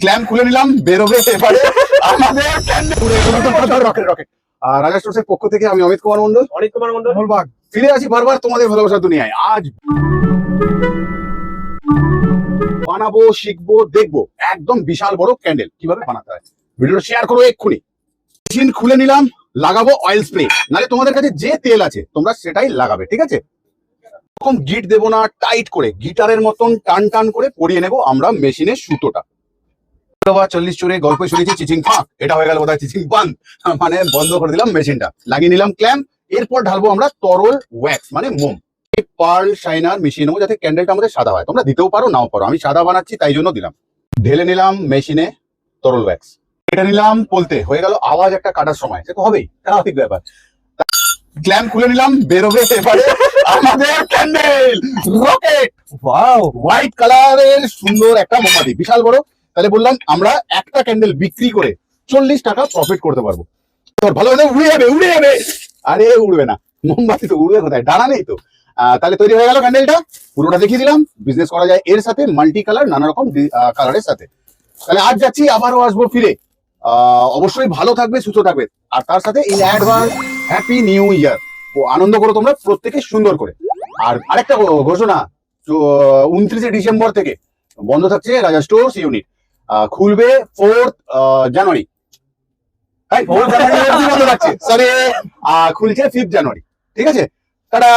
Clamp খুলে নিলাম, বেরোবে এবারে আমাদের রকেট রকেট। রাজা স্টোর্সের পক্ষ থেকে আমি অমিত কুমার মন্ডল, মূলবাগ ফিরে আসি বারবার তোমাদের ভালোবাসার দুনিয়ায়। আজ বানাবো, শিখবো, দেখবো একদম বিশাল বড় ক্যান্ডেল কিভাবে বানাতে হয়। ভিডিওটা শেয়ার করো এক্ষুনি। মেশিন খুলে নিলাম, লাগাবো অয়েল স্প্রে, নালে তোমাদের কাছে যে তেল আছে তোমরা সেটাই লাগাবে, ঠিক আছে? এরকম গিট দেবো না, টাইট করে গিটারের মতন টান টান করে পরিয়ে নেবো আমরা মেশিনের সুতোটা। 40 চুরে গল্প শুনেছি চিচিং ফাঁক, এটা হয়ে গেল বোধহয় চিচিং বান, মানে বন্ধ করে দিলাম মেশিনটা, লাগিয়ে নিলাম ক্ল্যাম্প। এরপর ঢালবো আমরা তরল ওয়্যাক্স মানে মোম। পার্ল শাইনার মিশিয়ে নেবো যাতে ক্যান্ডেলটা আমাদের সাদা হয়। তোমরা দিতেও পারো নাও পারো, আমি সাদা বানাচ্ছি তাই জন্য দিলাম। ঢেলে নিলাম মেশিনে তরল ওয়্যাক্স, এটা নিলাম বলতে হয়ে গেল। আওয়াজ একটা কাটার সময় সে তো হবেই, স্বাভাবিক ব্যাপার। ক্ল্যাম্প খুলে নিলাম, বেরোবে এবারে আমাদের ক্যান্ডেল রকেট। ওয়াও, হোয়াইট কালারের সুন্দর একটা মোমবাতি, বিশাল বড়। তাহলে বললাম আমরা একটা ক্যান্ডেল বিক্রি করে 40 টাকা প্রফিট করতে পারবো। তোর ভালো হবে, উড়ে যাবে উড়ে যাবে। আরে উড়বে না, মোমবাতি তো উড়বে কোথায়, ডানা নেই তো। তাহলে তৈরি হয়ে গেল ক্যান্ডেলটা, পুরোটা দেখিয়ে দিলাম। বিজনেস করা যায় এর সাথে, মাল্টি কালার নানা রকম কালারের সাথে। তাহলে আজ যাচ্ছি, আবারও আসবো ফিরে। অবশ্যই ভালো থাকবে, সুস্থ থাকবে, আর তার সাথে in advance happy new year. আনন্দ করো তোমরা প্রত্যেকে সুন্দর করে। আর আরেকটা ঘোষণা, 29 ডিসেম্বর থেকে বন্ধ থাকছে রাজা স্টোর্স ইউনিট, খুলবে 4th জানুয়ারি। তাই 4th জানুয়ারি বন্ধ থাকছে, সরি খুলছে 5th জানুয়ারি, ঠিক আছে? টাটা।